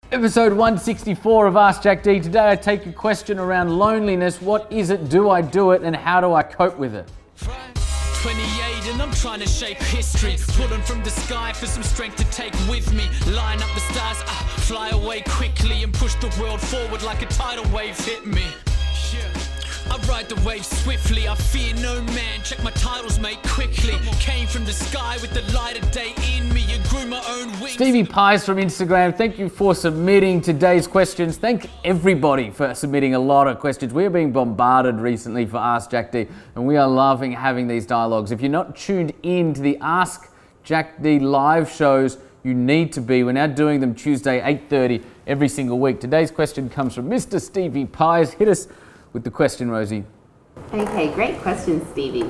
Episode 164 of Ask Jack D. Today I take a question around loneliness. What is it? Do I do it? And how do I cope with it? 28 and I'm trying to shape history. Pulling from the sky for some strength to take with me. Line up the stars, fly away quickly and push the world forward like a tidal wave hit me. I ride the wave swiftly, I fear no man. Check my titles, mate, quickly. Came from the sky with the light of day in me and grew my own wings. Stevie Pies from Instagram, thank you for submitting today's questions. Thank everybody for submitting a lot of questions. We are being bombarded recently for Ask Jack D, and we are loving having these dialogues. If you're not tuned in to the Ask Jack D live shows, you need to be. We're now doing them Tuesday, 8:30 every single week. Today's question comes from Mr. Stevie Pies. Hit us with the question, Rosie. Okay, great question, Stevie.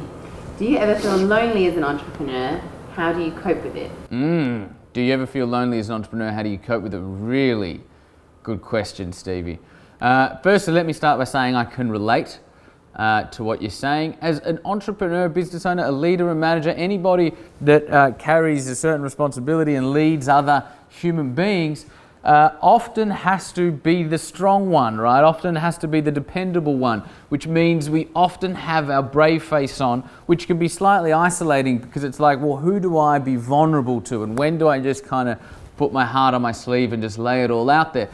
Do you ever feel lonely as an entrepreneur? How do you cope with it? Do you ever feel lonely as an entrepreneur? How do you cope with it? Really good question, Stevie. Firstly, let me start by saying I can relate to what you're saying. As an entrepreneur, business owner, a leader, a manager, anybody that carries a certain responsibility and leads other human beings, often has to be the strong one, right? Often has to be the dependable one, which means we often have our brave face on, which can be slightly isolating because it's like, well, who do I be vulnerable to? And when do I just kind of put my heart on my sleeve and just lay it all out there?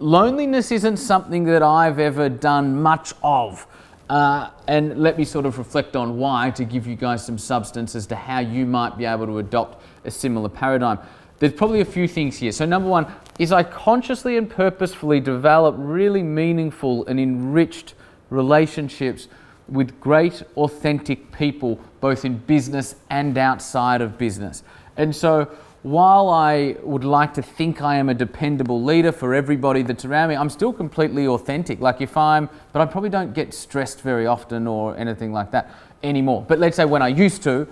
Loneliness isn't something that I've ever done much of. And let me sort of reflect on why to give you guys some substance as to how you might be able to adopt a similar paradigm. There's probably a few things here. So number one is I consciously and purposefully develop really meaningful and enriched relationships with great, authentic people, both in business and outside of business. And so while I would like to think I am a dependable leader for everybody that's around me, I'm still completely authentic. But I probably don't get stressed very often or anything like that anymore. But let's say when I used to,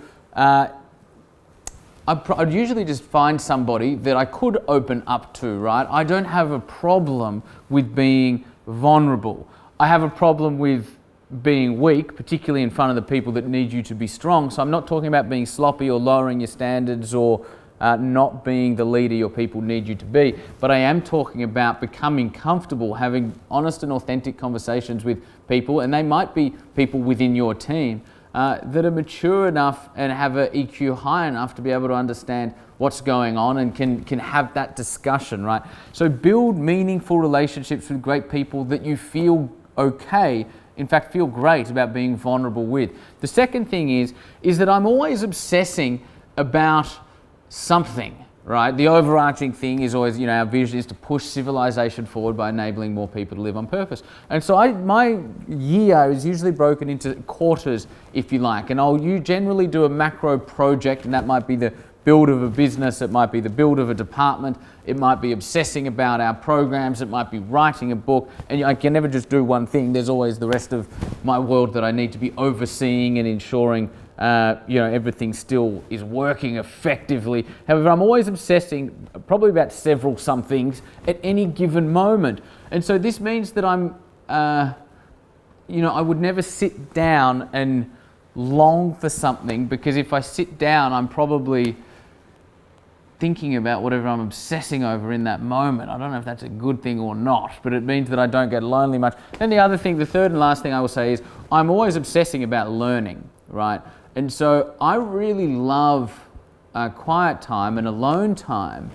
I'd usually just find somebody that I could open up to, right? I don't have a problem with being vulnerable. I have a problem with being weak, particularly in front of the people that need you to be strong. So I'm not talking about being sloppy or lowering your standards or not being the leader your people need you to be, but I am talking about becoming comfortable, having honest and authentic conversations with people, and they might be people within your team that are mature enough and have an EQ high enough to be able to understand what's going on and can have that discussion, right? So build meaningful relationships with great people that you feel okay, in fact feel great about being vulnerable with. The second thing is that I'm always obsessing about something, right? The overarching thing is always, our vision is to push civilization forward by enabling more people to live on purpose. And so my year is usually broken into quarters, if you like, and I'll generally do a macro project, and that might be the build of a business, it might be the build of a department, it might be obsessing about our programs, it might be writing a book, and I can never just do one thing. There's always the rest of my world that I need to be overseeing and ensuring everything still is working effectively. However, I'm always obsessing probably about several things at any given moment. And so this means that I would never sit down and long for something, because if I sit down, I'm probably thinking about whatever I'm obsessing over in that moment. I don't know if that's a good thing or not, but it means that I don't get lonely much. Then the third and last thing I will say is I'm always obsessing about learning, right? And so I really love quiet time and alone time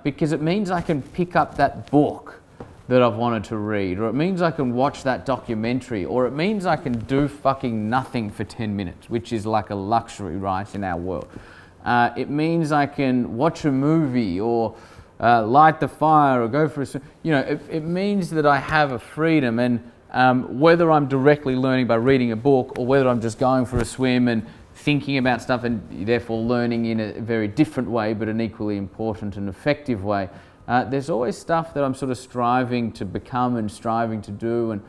because it means I can pick up that book that I've wanted to read, or it means I can watch that documentary, or it means I can do fucking nothing for 10 minutes, which is like a luxury, right, in our world. It means I can watch a movie or light the fire or go for a swim. It means that I have a freedom, and whether I'm directly learning by reading a book or whether I'm just going for a swim and thinking about stuff and therefore learning in a very different way but an equally important and effective way, there's always stuff that I'm sort of striving to become and striving to do and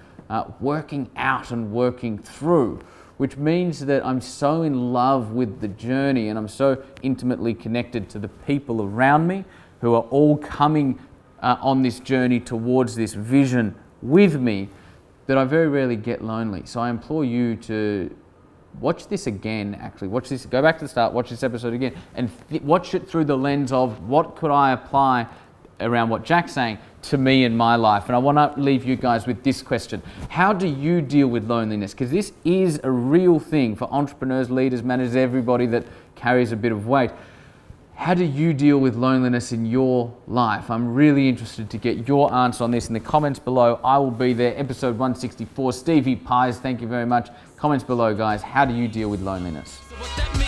working out and working through, which means that I'm so in love with the journey and I'm so intimately connected to the people around me who are all coming on this journey towards this vision with me, that I very rarely get lonely. So I implore you to watch this again, go back to the start, watch this episode again, and watch it through the lens of what could I apply around what Jack's saying to me in my life. And I want to leave you guys with this question. How do you deal with loneliness? Because this is a real thing for entrepreneurs, leaders, managers, everybody that carries a bit of weight. How do you deal with loneliness in your life? I'm really interested to get your answer on this in the comments below. I will be there, episode 164. Stevie Pies, thank you very much. Comments below, guys. How do you deal with loneliness? What that means